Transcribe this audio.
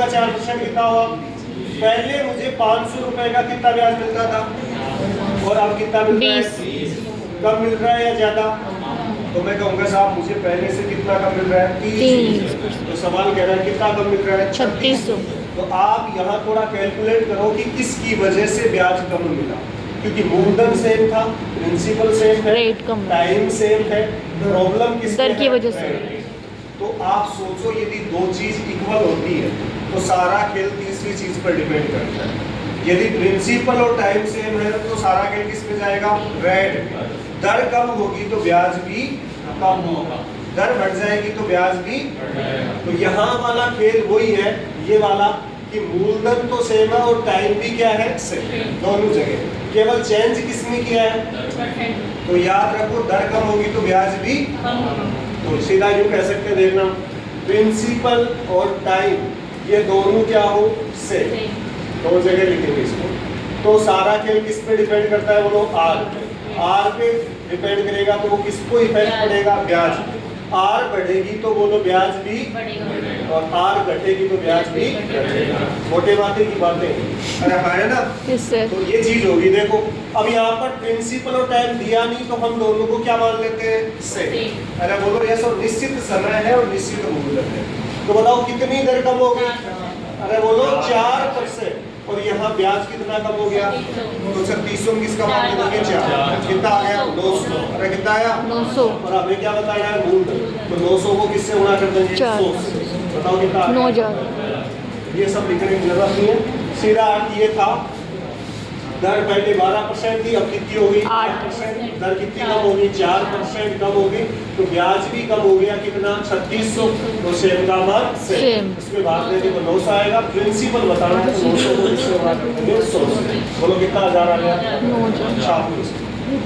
का 4% कितना हुआ? पहले मुझे 500 रुपए का कितना ब्याज मिलता था और अब कितना मिल रहा है? कम मिल रहा है या ज्यादा? तो मैं कहूँगा साहब मुझे पहले से कितना कम मिल रहा है? 30। तो सवाल कह रहा है कितना कम मिल रहा है? 3600। तो आप यहाँ थोड़ा कैलकुलेट करो कि किसकी वजह से ब्याज कम मिला, क्योंकि मूलधन सेम था, प्रिंसिपल सेम है, रेट कम, टाइम सेम है, प्रॉब्लम किस दर की वजह से। तो आप सोचो यदि दो चीज इक्वल होती है तो सारा खेल तीसरी चीज पर डिपेंड करता है। यदि प्रिंसिपल और टाइम सेम है तो सारा खेल किस पे जाएगा? रेड। दर कम होगी तो ब्याज भी कम होगा, दर बढ़ जाएगी तो ब्याज भी। तो यहाँ वाला खेल वही है, ये वाला कि मूलधन तो सेम है और टाइम भी क्या है? सेम, दोनों जगह। केवल चेंज किसने किया है? तो याद रखो दर कम होगी तो ब्याज भी। तो सीधा यूं कह सकते हैं, देखना प्रिंसिपल और टाइम ये दोनों क्या हो? सेम, दो जगह लिखेंगे इसको। तो सारा खेल किस पे डिपेंड करता है? बोलो आर पे डिपेंड करेगा। तो वो किसको इफेक्ट पड़ेगा? ब्याज। आर बढ़ेगी तो बोलो ब्याज भी, और आर घटेगी तो ब्याज भी घटेगा। मोटे बातें की बातें, अरे है ना? तो ये चीज होगी। देखो अब यहाँ पर प्रिंसिपल और टाइम दिया नहीं तो हम दोनों को क्या मान लेते हैं? सेम। अरे बोलो यस, और निश्चित समय है और निश्चित मूलधन है। तो बताओ कितनी दर कम होगी? अरे बोलो 4%। और यहाँ ब्याज कितना कम हो गया? तो 3600 में किसका मान देंगे? 4। कितना आ गया? 900। अरे कितना आया? 900। और हमें क्या बताना है? मूलधन। तो 900 को किससे गुणा कर देंगे? 100 से। बताओ कितना? 9000। ये सब लिखने की जरूरत नहीं है, सीधा अर्थ ये था दर पहले 12% थी, अब कितनी हो गई? 8%। दर कितनी कम होगी? 4% कम होगी। तो ब्याज भी कम हो गया, कितना? 3600। तो सेम का मान सेम। इसमें भाग देंगे तो 900 आएगा। प्रिंसिपल बताना है तो 900 को इससे भाग देंगे 100 से। बोलो कितना 1000 आ गया? 9000।